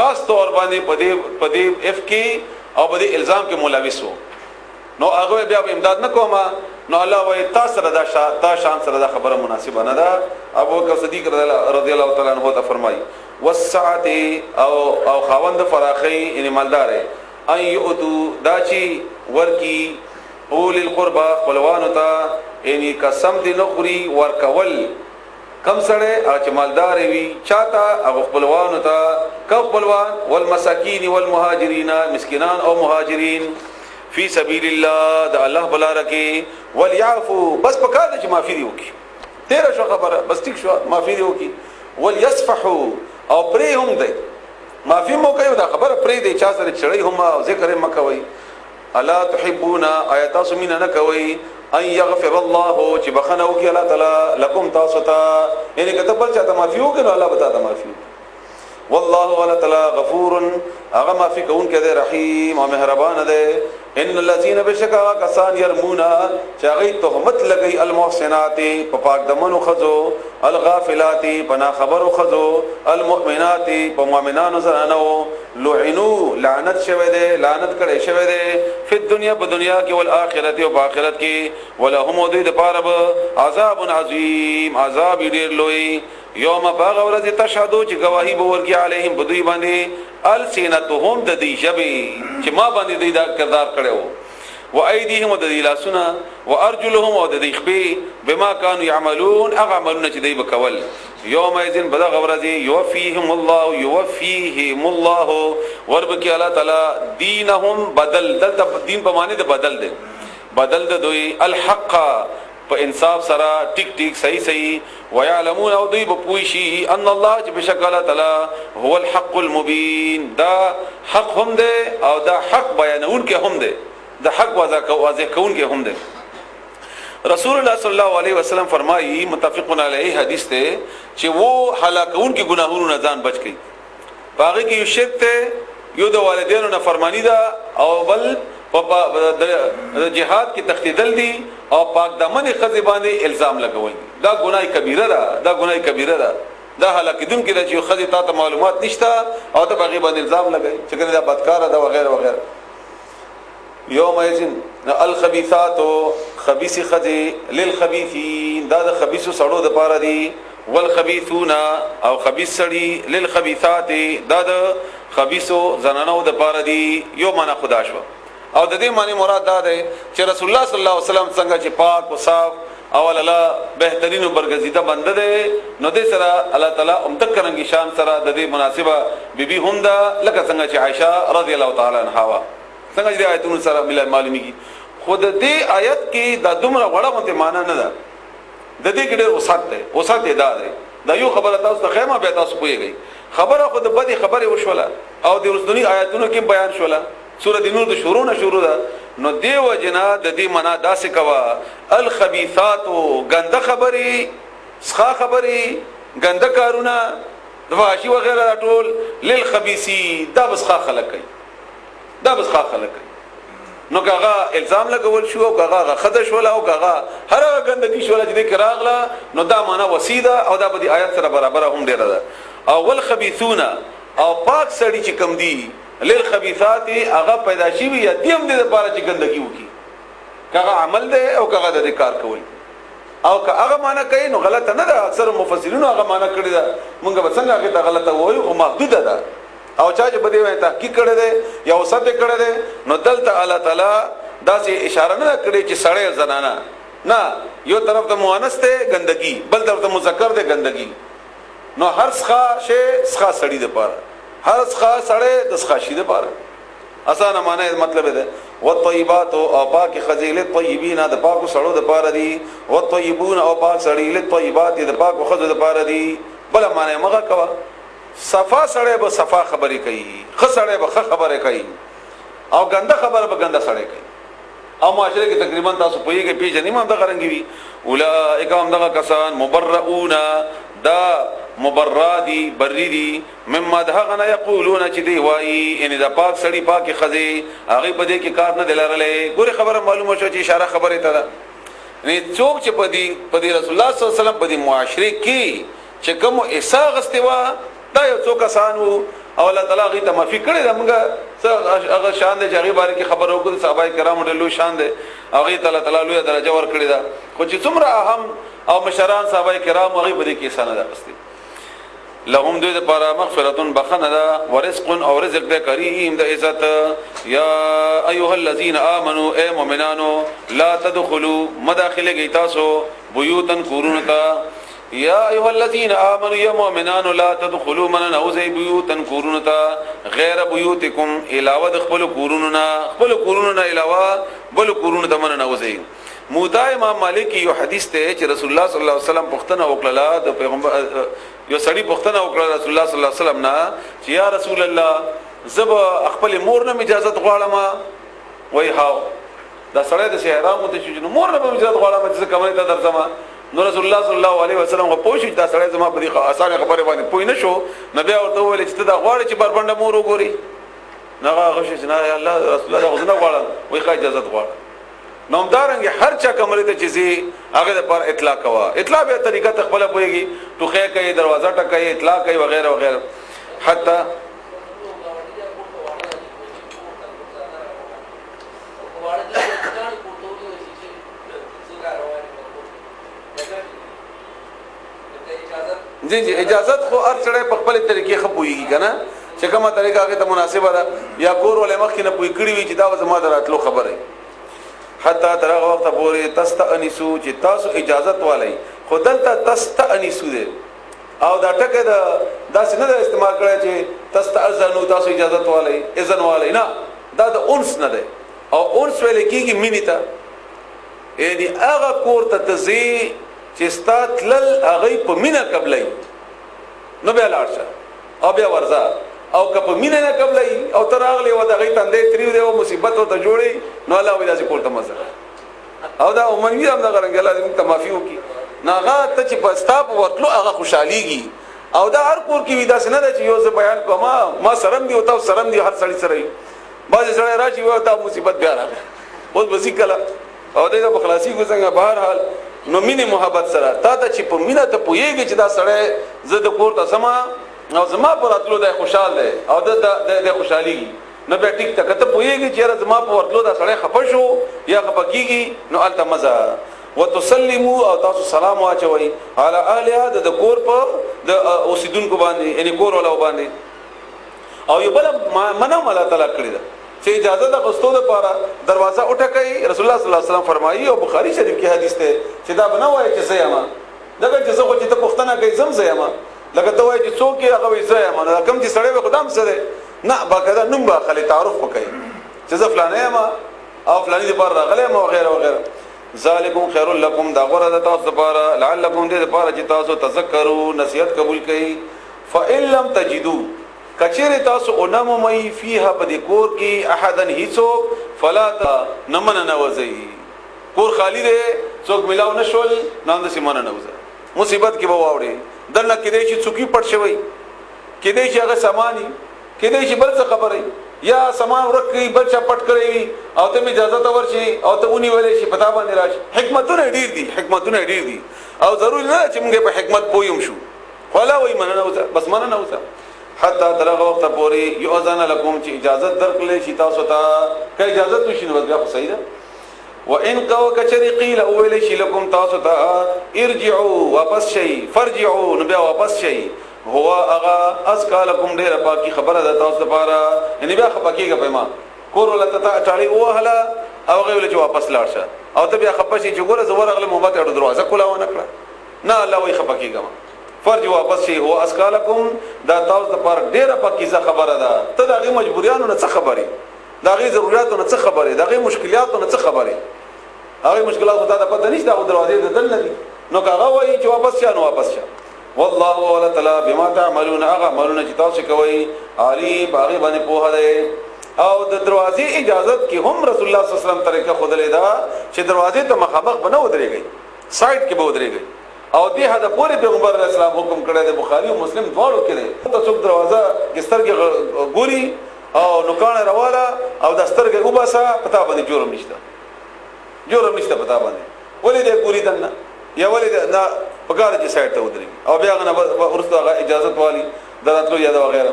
خاص طور باندې پدې اف کې او پدې الزام کې ملوث وو نو هغه بیا امداد نکوما نو الله وای تاسو را دا شان سره دا خبره مناسبه نه ده ابو بکر صدیق رضی الله تعالی عنہ ته فرمایي والسعه او خاوند فراخي ان مالدار اي يؤتو داچی ورکی اول القربى خپلوانو ته یعنی قسم دي نخوري ورکول کم سره چې مالدار وي چاته او خپلوانو ته خپلوان والمساکین والمهاجرین مسکینان او مهاجرین فی سبیل الله د الله بلا رکی وليعفو بس پکاره چې معافي دی وکي تیرا شو خبره بس ټیک شو معافي دی وکي وليصفحوا او پرې هم دی معافي مو کوي دا خبره پرې دی چا سره چړې هم او ذکر مکوي الا تحبون آیات سمین نه کوي ان يغفر الله چې بخنه وکي الله تعالی لكم تاسو ته یعنی کته بل چاته معافي وکي نو الله بتا ته معافي والله ولا تعالی غفور هغه معافي کون کې دی رحیم او مهربان دی ان الذين بشکا کسان يرمونا چاغي تهمت لګي المحسنات په پاک دمنو خزو الغافلات پنا خبرو خزو المؤمنات په مؤمنانو زنانو لعنو لعنت شوه دي لعنت کړي شوه دي په دنیا په دنیا کې او آخرت او آخرت کې ولهم ذی دپارب عذاب عظیم عذاب ډیر لوی یوم باغ ورځ تشهدو چې گواہی به ورګي علیهم بدوی باندې السنتهم د دې شبي چې ما باندې دې دا کردار کړو و ايديهم د دې لاسونه و ارجلهم او د دې خپې بما كانوا يعملون اعملون چې دې وکول یوم اذن بدغ ورځ يوفيهم الله وربکی الله تعالی دینهم بدل دلته دین په معنی د بدل دی بدل د دوی الحق په انصاف سره ټیک ټیک صحیح ويعلمون او دوی په پوښي ان الله چې بشک الله تعالی هو الحق المبين دا حق هم ده او دا حق بیانون کې هم ده دا حق واضح کون کې هم ده رسول الله صلی الله علیه وسلم فرمایي متفقون علیه حدیث ته چې وو هلاکون کې ګناهونو نه ځان بچ کی باغی کې یو شرک ته یو د والدینو نه فرمانی ده او بل په جهاد کې تختیدل دي او پاک دمن خزی باندې الزام لګول دا ګناه کبیره ده دا ګناه کبیره ده دا هلاکیدون کې چې خزی ته معلومات نشته او ته باغی باندې الزام لګي چې کنه دا بدکار ده وغیرہ وغیرہ یوم یذن الخبيثات خبيث خزی للخبيثين دا د خبيث سړو د پاره دي والخبيثون او خبيث سړي للخبيثات دا د خبيث زنانو د پاره دي یو معنا خدا شو او د دې معنی مراد دا ده چې رسول الله صلی الله علیه وسلم څنګه چې پاک او صاف او الله بهترین برگزیده بنده ده نو دې سره الله تعالی امتکرنګي شان سره د دې مناسبه بیبي هم ده لکه څنګه چې عائشه رضی الله تعالی عنها وا څنګه چې آیتونو سره مل معلومیږي خود دې آیت کې د دومره وړه مونته معنا نه ده د دې کې ډېر وسات ده دا یو خبره تاسو ته خیمه به تاسو پوهیږئ خبره خود بدی خبره وشوله او د رسولي آیتونو کې بیان شوله سورۃ نور د شروع ده نو دیو جنا د دې معنا داسې کوا الخبيثات غنده خبري سخا خبري غنده کارونه دفاشي وغيرها ټول للخبيثي دا بس خا خلک کوي نو کاغه الزام لګول شو او کاغه خدش ولا او کاغه هر غندګي شو چې د کراغلا نو دا معنا وسیده او دا به آیات سره برابر هم ډیره ده او والخبيثون او پاک سړی چې کم دي للخبيثات هغه پیدا شي وي دیم دې لپاره چې ګندګي وکي کاغه عمل ده او کاغه د کار کول او کاغه معنا کوي نو غلطه نه ده اکثر مفسرین هغه معنا کړی ده مونږ به څنګه هغه ته غلطه وایو او محدوده ده او چا چې بده وای تحقیق کړی ده یا وسط کړی ده نو دلته الله تعالی داسې اشاره نه کړی چې سړی زنانه نه یو طرف ته مؤنث ته ګندګي بل طرف ته مذکر ته ګندګي نو هر څخه شی څخه سړی ده پاره هر څخه سړی د څخه شی ده پاره اسانه معنی مطلب ده والطيبات او پاک خزیل طیبین د پاکو سړو د پاره دي والطيبون او پاک سړی له طیبات د پاکو خزو د پاره دي بل معنی مغه کوا صفا سړی به صفا خبرې کوي خ سړی به خ خبرې کوي او ګنده خبره به ګنده سړی کوي او معاشره کې تقریبا تاسو پوهیږئ پیژنې ما د غرنګي وي اولئک هم دغه کسان مبرؤون دا مبرادی بریدی مما دهغنا یقولون چې دی وایي ان دا پاک سړی پاک خزي هغه په دې کې کار نه دلارلې ګوره خبره معلومه شو چې اشاره خبره ته ده نه څوک چې په دې رسول الله صلی الله علیه وسلم په دې معاشره کې چې کوم اساغ استوا دا یو څو کسانو او الله تعالی غي ته معافي کړی دا موږ هغه شان دي چې هغه باره کې خبر وکړو صحابه کرام ډېر لوی شان دي هغه تعالی تعالی لوی درجه ور کړی دا خو چې څومره اهم او مشران صحابه کرام هغه په دې کې سند راغستي لهم دوی لپاره مغفرتون بخنه ده ورزق او رزق ده کریم ده عزت یا ایها الذين امنوا اي مؤمنانو لا تدخلوا مداخله گئی تاسو بیوتن کورونتا یا ایها الذين امنوا يا مؤمنانو لا تدخلوا من نوزي بیوتن کورونتا غیر بیوتکم علاوه خپل کوروننا علاوه بل کورونتا من نوزي مودا امام مالک یو حدیث ته چې رسول الله صلی الله علیه وسلم پختنه وکړه د پیغمبر یو سړی پختنه وکړه رسول الله صلی الله علیه وسلم نه چې یا رسول الله زب خپل مور نه اجازه غواړم وای هاو دا سړی د شهرام ته چې مور نه اجازه غواړم چې کومه ته درځم نو رسول الله صلی الله علیه وسلم په پوښتنه دا سړی زما په دې اسانه خبره باندې پوی نه شو نبی ورته ویل چې دا غواړي چې بربنده مور وګوري نه غوښه چې نه الله رسول الله غوښنه غواړم وای ښه اجازه غواړم نومدارنګ هر چا کمرې ته چیزي هغه پر اطلاع کوا اطلاع به طریقه تخپل پويږي ټوخه کوي دروازه ټکوي اطلاع کوي وغیرہ وغیرہ حتی جی اجازت خو هر چړې په خپل طریقې خپويږي کنه چې کومه طریقه هغه ته مناسبه ده یا کور ولې مخ نه پوي کړی وي چې دا زما دراتلو خبره حتی تر هغه وخت پورې تستأنسو چې تاسو اجازت والي خودلته تستأنسو دي او دا ټکه دا څنګه د استعمال کړی چې تستأذنو تاسو اجازت والي اذن والي نه دا د انس نه ده او انس ویل کېږي مینی ته یعنی هغه کور ته تزي چې ستاتل هغه په مینا قبلای نو به لاړشه او بیا ورځه او کپ مینه نه قبلای او تراغلی و دغه تندې تریو دی او مصیبت او ته جوړي نو الله وی داسې کوړه مزه او دا عمومي هم دا غرنګ الله دې تمافي وکي ناغه ته چې پستاب ورتلو هغه خوشحاليږي او دا هر کور کې ودا سن نه چې یو څه بیان کوم ما سرم دی او تاسو سرم دی هر سړی سره باز سره راشي و تا مصیبت بیا راغله اوس بسی کله او دې په خلاصي ګزنګ بهر حال نو مینه محبت سره تا ته چې په مینه ته پويږي چې دا سړی زده کور ته سما او زما پر اتلو د خوشحال دی او د خوشحالي نه به ټیک ته کته پويږي چې زما پر اتلو دا سړی خپه شو یا خپکیږي نو الته مزه وتسلموا او تاسو سلام واچوي علی اهلها د کور په د اوسیدونکو باندې یعنی کور ولا باندې او یو بل منه مله تعالی کړی دا چې اجازه د غستو لپاره دروازه وټکای رسول الله صلی الله علیه وسلم فرمایي او بخاری شریف کې حدیث ته چې دا بنوای چې زیما دغه چې زه خو چې ته پښتنه کوي زم زیما لکه ته وای چې څوک یې هغه زیما نو کوم چې سړی به خدام سره نه باقاعده نوم به خلی تعارف وکړي چې زه فلانه ما او فلانی لپاره راغلی ما وغیرہ وغیرہ ذالکم خیر لکم دا غره د تاسو لپاره لعلکم دې لپاره چې تاسو تذکروا نصیحت قبول کړئ فإن لم تجدوا کچره تاسو اونمو مې فيها په دې کور کې احدن هیڅو فلا نمن نوزي کور خالی دی څوک ملاو نشول نام د سیمانه نوزه مصیبت کې به واوړي دنه کې دې چې څوکي پټ شوی کې دې چې هغه سامانی کې دې چې بل څه خبره یا سامان ورکړي بل چا پټ کړی او ته اجازه ته ورشي او ته اونې ولې شي پتا باندې راشي حکمتونه ډیر دي او ضروري نه چې موږ په حکمت پویم شو ولا وای مننه وځه بس مننه وځه حتی ترغه وخت پورې یو اذان لكم چې اجازه درکړي شي تاسو ته که اجازه تو شي نو بیا خو صحیح ده وان قو کچری قیل اول شي لكم تاسو ته ارجعوا واپس شي فرجعوا نو بیا واپس شي هو اغا اسکالکم ډیر پاکي خبره ده تاسو لپاره یعنی بیا خپکیږي په ما کور ولته ټاړي وهله او غویل چې واپس لاړ شه او ته بیا خپشي چې ګوره زور غله محبت اړه دروازه کولاونه کړه نه الله وي خپکیږي فرج واپس شي هو اسکالکم دا تاسو لپاره ډیر پاکیزه خبره ده ته دغه مجبوریانو نه څه خبري دغه ضرورتونو نه څه خبري دغه مشکلاتونو نه څه خبري هغه مشکلات خدای ته پته نشته او دروازې د دل نه دي نو هغه وایي چې واپس شه نو واپس شه والله ولا تعالی بما تعملون هغه عملونه چې تاسو کوي علی باغی باندې په هده او د دروازې اجازت کې هم رسول الله صلی الله علیه وسلم طریقه خودلې دا چې دروازې ته مخابق بنو درېږي سایډ کې به درېږي او دې هدا پوره پیغمبر علیه السلام حکم کړی دی بخاری او مسلم دواړو کې دی ته څوک دروازه کستر کې ګوري او نوکانه راواله او د سترګې وباسه پتا باندې جرم نشته پتا باندې ولې دې ګوري دنه یا ولې نه پکاره چې سایډ ته ودرېږي او بیا غنه ورسته اجازه والی دراتلو یا دا وغیرہ